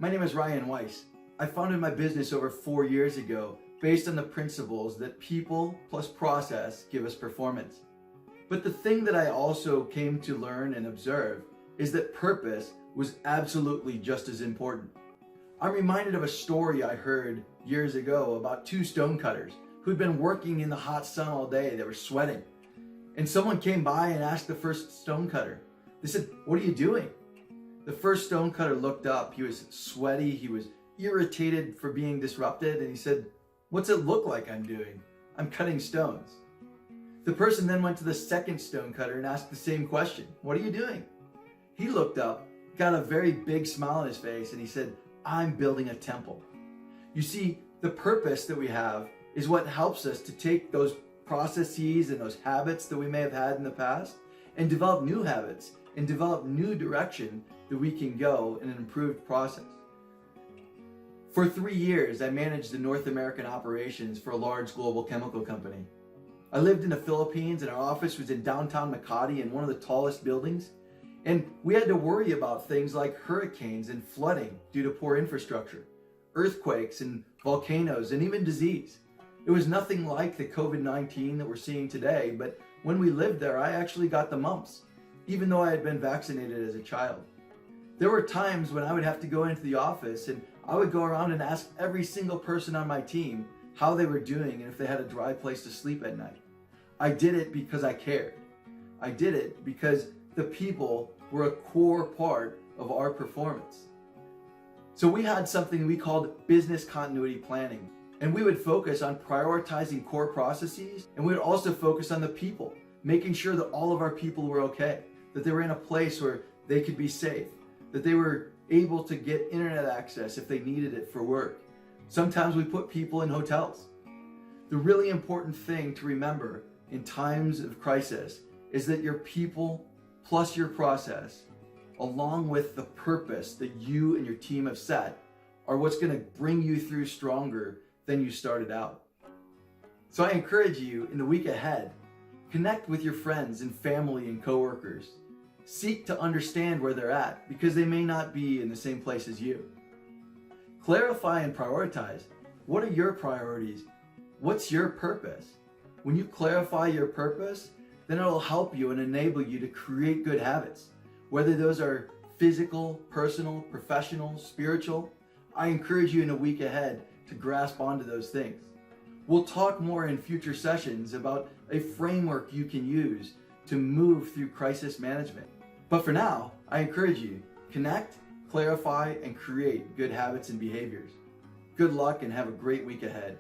My name is Ryan Weiss. I founded my business over 4 years ago based on the principles that people plus process give us performance. But the thing that I also came to learn and observe is that purpose was absolutely just as important. I'm reminded of a story I heard years ago about two stonecutters who'd been working in the hot sun all day. They were sweating. And someone came by and asked the first stonecutter. They said, "What are you doing?" The first stonecutter looked up. He was sweaty. He was irritated for being disrupted. And he said, "What's it look like I'm doing? I'm cutting stones." The person then went to the second stonecutter and asked the same question. "What are you doing?" He looked up, got a very big smile on his face, and he said, "I'm building a temple." You see, the purpose that we have is what helps us to take those processes and those habits that we may have had in the past and develop new habits and develop new direction that we can go in an improved process. For 3 years, I managed the North American operations for a large global chemical company. I lived in the Philippines and our office was in downtown Makati in one of the tallest buildings. And we had to worry about things like hurricanes and flooding due to poor infrastructure, earthquakes and volcanoes, and even disease. It was nothing like the COVID-19 that we're seeing today, but when we lived there, I actually got the mumps, even though I had been vaccinated as a child. There were times when I would have to go into the office and I would go around and ask every single person on my team how they were doing and if they had a dry place to sleep at night. I did it because I cared. I did it because the people were a core part of our performance. So we had something we called business continuity planning, and we would focus on prioritizing core processes, and we would also focus on the people, making sure that all of our people were okay, that they were in a place where they could be safe, that they were able to get internet access if they needed it for work. Sometimes we put people in hotels. The really important thing to remember in times of crisis is that your people plus your process, along with the purpose that you and your team have set, are what's going to bring you through stronger than you started out. So I encourage you in the week ahead, connect with your friends and family and coworkers. Seek to understand where they're at because they may not be in the same place as you. Clarify and prioritize. What are your priorities? What's your purpose? When you clarify your purpose, then it'll help you and enable you to create good habits. Whether those are physical, personal, professional, spiritual, I encourage you in a week ahead to grasp onto those things. We'll talk more in future sessions about a framework you can use to move through crisis management. But for now, I encourage you, connect, clarify, and create good habits and behaviors. Good luck and have a great week ahead.